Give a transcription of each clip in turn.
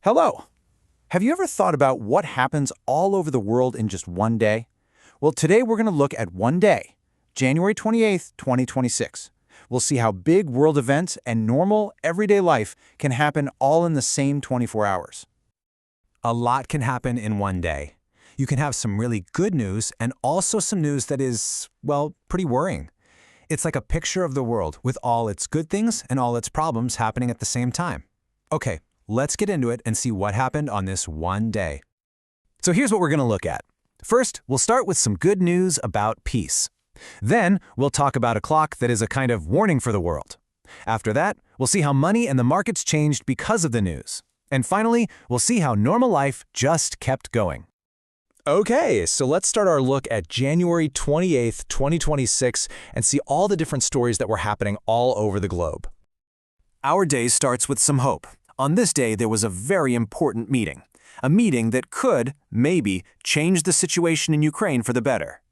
Hello! Have you ever thought about what happens all over the world in just one day? Well, today we're going to look at one day, January 28th, 2026. We'll see how big world events and normal, everyday life can happen all in the same 24 hours. A lot can happen in one day. You can have some really good news and also some news that is, well, pretty worrying. It's like a picture of the world with all its good things and all its problems happening at the same time. Okay, let's get into it and see what happened on this one day. So here's what we're going to look at. First, we'll start with some good news about peace. Then, we'll talk about a clock that is a kind of warning for the world. After that, we'll see how money and the markets changed because of the news. And finally, we'll see how normal life just kept going. Okay, so let's start our look at January 28th, 2026 and see all the different stories that were happening all over the globe. Our day starts with some hope. On this day, there was a very important meeting. A meeting that could, maybe, change the situation in Ukraine for the better.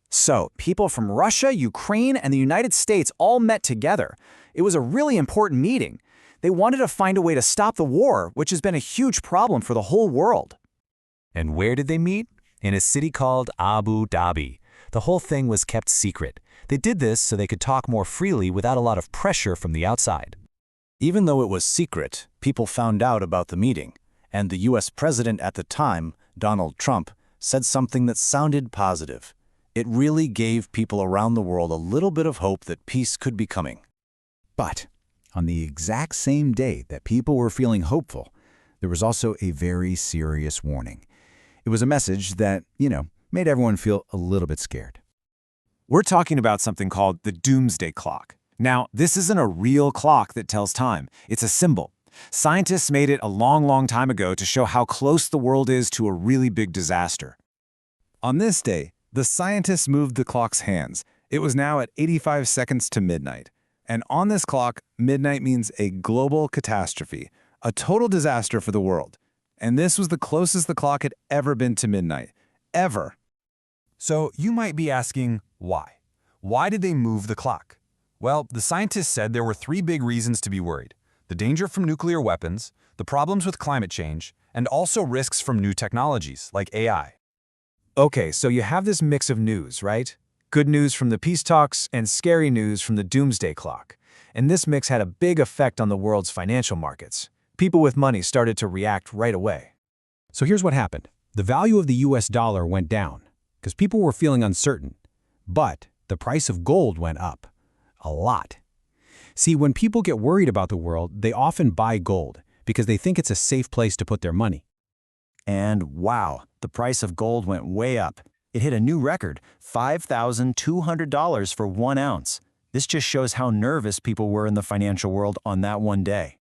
So, people from Russia, Ukraine, and the United States all met together. It was a really important meeting. They wanted to find a way to stop the war, which has been a huge problem for the whole world. And where did they meet? In a city called Abu Dhabi. The whole thing was kept secret. They did this so they could talk more freely without a lot of pressure from the outside. Even though it was secret, people found out about the meeting, and the U.S. president at the time, Donald Trump, said something that sounded positive. It really gave people around the world a little bit of hope that peace could be coming. But on the exact same day that people were feeling hopeful, there was also a very serious warning. It was a message that, made everyone feel a little bit scared. We're talking about something called the doomsday clock. Now, this isn't a real clock that tells time. It's a symbol. Scientists made it a long time ago to show how close the world is to a really big disaster. On this day, the scientists moved the clock's hands. It was now at 85 seconds to midnight. And on this clock, midnight means a global catastrophe, a total disaster for the world. And this was the closest the clock had ever been to midnight. Ever. So you might be asking, why? Why did they move the clock? Well, the scientists said there were three big reasons to be worried: the danger from nuclear weapons, the problems with climate change, and also risks from new technologies like AI. Okay, so you have this mix of news, right? Good news from the peace talks and scary news from the doomsday clock. And this mix had a big effect on the world's financial markets. People with money started to react right away. So here's what happened. The value of the US dollar went down because people were feeling uncertain. But the price of gold went up. A lot. See, when people get worried about the world, they often buy gold because they think it's a safe place to put their money. And wow, the price of gold went way up. It hit a new record, $5,200 for 1 ounce. This just shows how nervous people were in the financial world on that one day.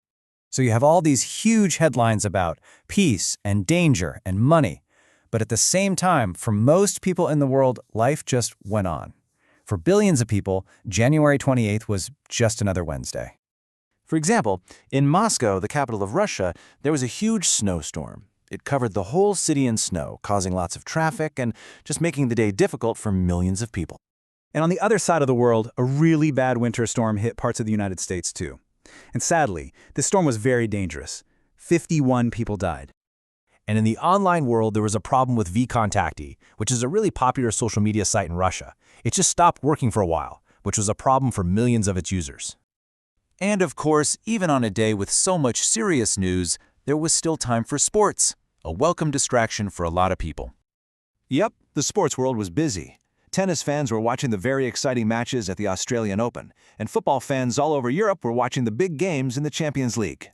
So you have all these huge headlines about peace and danger and money. But at the same time, for most people in the world, life just went on. For billions of people, January 28th was just another Wednesday. For example, in Moscow, the capital of Russia, there was a huge snowstorm. It covered the whole city in snow, causing lots of traffic and just making the day difficult for millions of people. And on the other side of the world, a really bad winter storm hit parts of the United States too. And sadly, this storm was very dangerous. 51 people died. And in the online world, there was a problem with vKontakte, which is a really popular social media site in Russia. It just stopped working for a while, which was a problem for millions of its users. And of course, even on a day with so much serious news, there was still time for sports, a welcome distraction for a lot of people. Yep, the sports world was busy. Tennis fans were watching the very exciting matches at the Australian Open, and football fans all over Europe were watching the big games in the Champions League.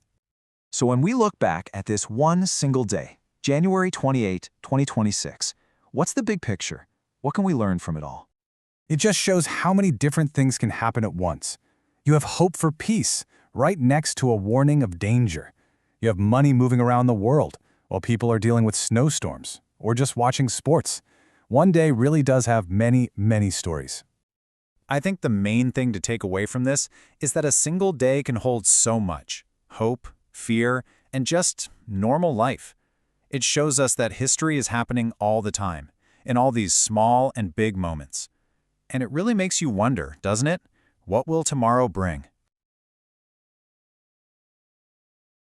So when we look back at this one single day, January 28, 2026, what's the big picture? What can we learn from it all? It just shows how many different things can happen at once. You have hope for peace, right next to a warning of danger. You have money moving around the world, while people are dealing with snowstorms, or just watching sports. One day really does have many stories. I think the main thing to take away from this is that a single day can hold so much: hope, fear, and just normal life. It shows us that history is happening all the time, in all these small and big moments. And it really makes you wonder, doesn't it? What will tomorrow bring?